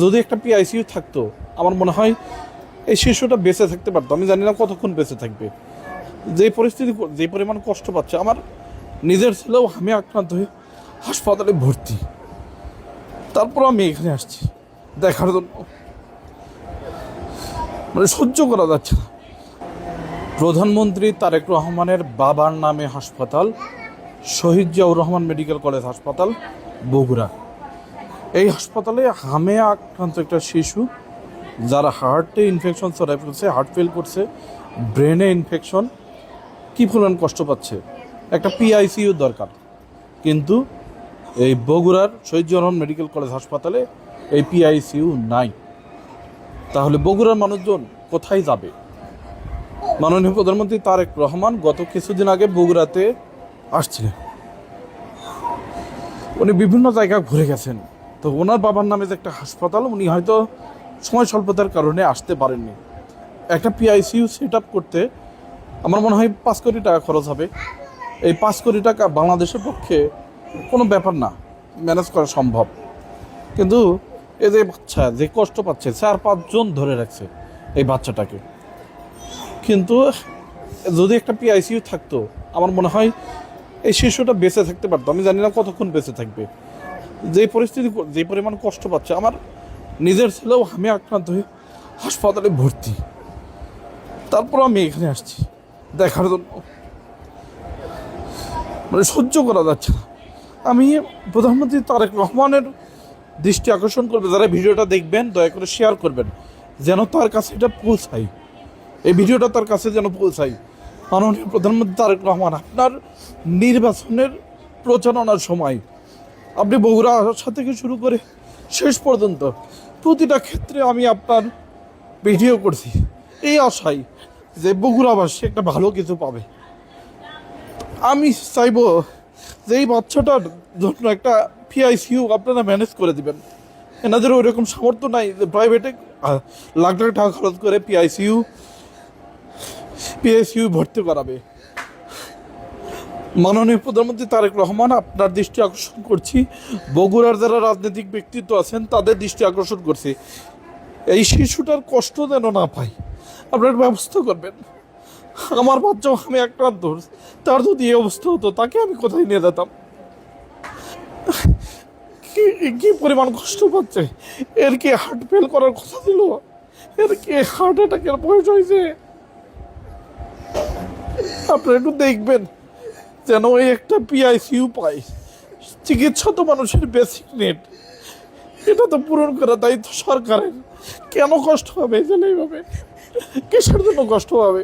যদি একটা পিআইসিইউ থাকতো আমার মনে হয় এই শিশুটা বেঁচে থাকতে পারতো। আমি জানি না কতক্ষণ বেঁচে থাকবে। যে পরিস্থিতি, যে পরিমাণ কষ্ট পাচ্ছে, আমার নিজের ছেলেও আমি আক্রান্ত হয়ে হাসপাতালে ভর্তি, তারপর আমি এখানে আসছি দেখার জন্য। মানে সহ্য করা যাচ্ছে না। প্রধানমন্ত্রী তারেক রহমানের বাবার নামে হাসপাতাল, শহীদ জিয়াউর রহমান মেডিকেল কলেজ হাসপাতাল, বগুড়া। এই হাসপাতালে হামে আক্রান্ত একটা শিশু, যারা হার্টে ইনফেকশন ছড়াই ফেলছে, হার্ট ফেল করছে, ব্রেনে ইনফেকশন, কী পরিমাণ কষ্ট পাচ্ছে। একটা পিআইসিইউ দরকার, কিন্তু এই বগুড়ার শহীদ জিয়াউর রহমান মেডিকেল কলেজ হাসপাতালে এই পিআইসিইউ নাই। তাহলে বগুড়ার মানুষজন কোথায় যাবে? মাননীয় প্রধানমন্ত্রী তারেক রহমান গত কিছুদিন আগে বগুড়াতে আসছিলেন। উনি বিভিন্ন জায়গায় ঘুরে গেছেন। তো ওনার বাবার নামে যে একটা হাসপাতাল, উনি হয়তো সময় স্বল্পতার কারণে আসতে পারেননি। একটা পিআইসিইউ সেট আপ করতে আমার মনে হয় 5 কোটি টাকা খরচ হবে। এই 5 কোটি টাকা বাংলাদেশের পক্ষে কোনো ব্যাপার না, ম্যানেজ করা সম্ভব। কিন্তু এই যে বাচ্চা যে কষ্ট পাচ্ছে, 4-5 জন ধরে রাখছে এই বাচ্চাটাকে। কিন্তু যদি একটা পিআইসিইউ থাকতো আমার মনে হয় এই শিশুটা বেঁচে থাকতে পারতো। আমি জানি না কতক্ষণ বেঁচে থাকবে। যে পরিস্থিতি, যে পরিমাণ কষ্ট পাচ্ছে, আমার নিজের ছেলেও আমি আক্রান্ত হয়ে হাসপাতালে ভর্তি, তারপর আমি এখানে আসছি দেখার জন্য। মানে সহ্য করা যাচ্ছে না। আমি প্রধানমন্ত্রী তারেক রহমানের দৃষ্টি আকর্ষণ করবে, যারা ভিডিওটা দেখবেন দয়া করে শেয়ার করবেন, যেন তার কাছে এটা পৌঁছায়, এই ভিডিওটা তার কাছে যেন পৌঁছায়। মাননীয় প্রধানমন্ত্রী তারেক রহমান, আপনার নির্বাচনের প্রচারণার সময় আপনি বগুড়া আসা থেকে শুরু করে শেষ পর্যন্ত প্রতিটা ক্ষেত্রে আমি আপনার ভিডিও করছি এই আশায় যে বগুড়াবাসী একটা ভালো কিছু পাবে। আমি চাইবো যে এই বাচ্চাটার জন্য একটা পিআইসিইউ আপনারা ম্যানেজ করে দিবেন। এনাদের ওইরকম সামর্থ্য নাই যে প্রাইভেটে লাখ লাখ টাকা খরচ করে পিআইসিইউ ভর্তি করাবে। মাননীয় প্রধানমন্ত্রী তারেক রহমান, আপনার দৃষ্টি আকর্ষণ করছি, বগুড়ার যারা রাজনৈতিক ব্যক্তিত্ব আছেন তাদের দৃষ্টি আকর্ষণ করছি, এই শিশুটার কষ্ট যেন না পাই, আপনার ব্যবস্থা করবেন। আমার বাচ্চাও আমি আক্রান্ত, তার যদি এই অবস্থা হতো তাকে আমি কোথায় নিয়ে যেতাম? কি পরিমাণ কষ্ট পাচ্ছে। এর কি হার্ট ফেল করার কথা ছিল? এর কি হার্ট অ্যাটাকের বয়স হয়েছে? আপনারা একটু দেখবেন যেন ওই একটা পিআইসিইউ পায়। চিকিৎসা তো মানুষের বেসিক নেট, এটা তো পূরণ করার দায়িত্ব সরকারের। কেন কষ্ট হবে এইভাবে? কিসের জন্য কষ্ট হবে?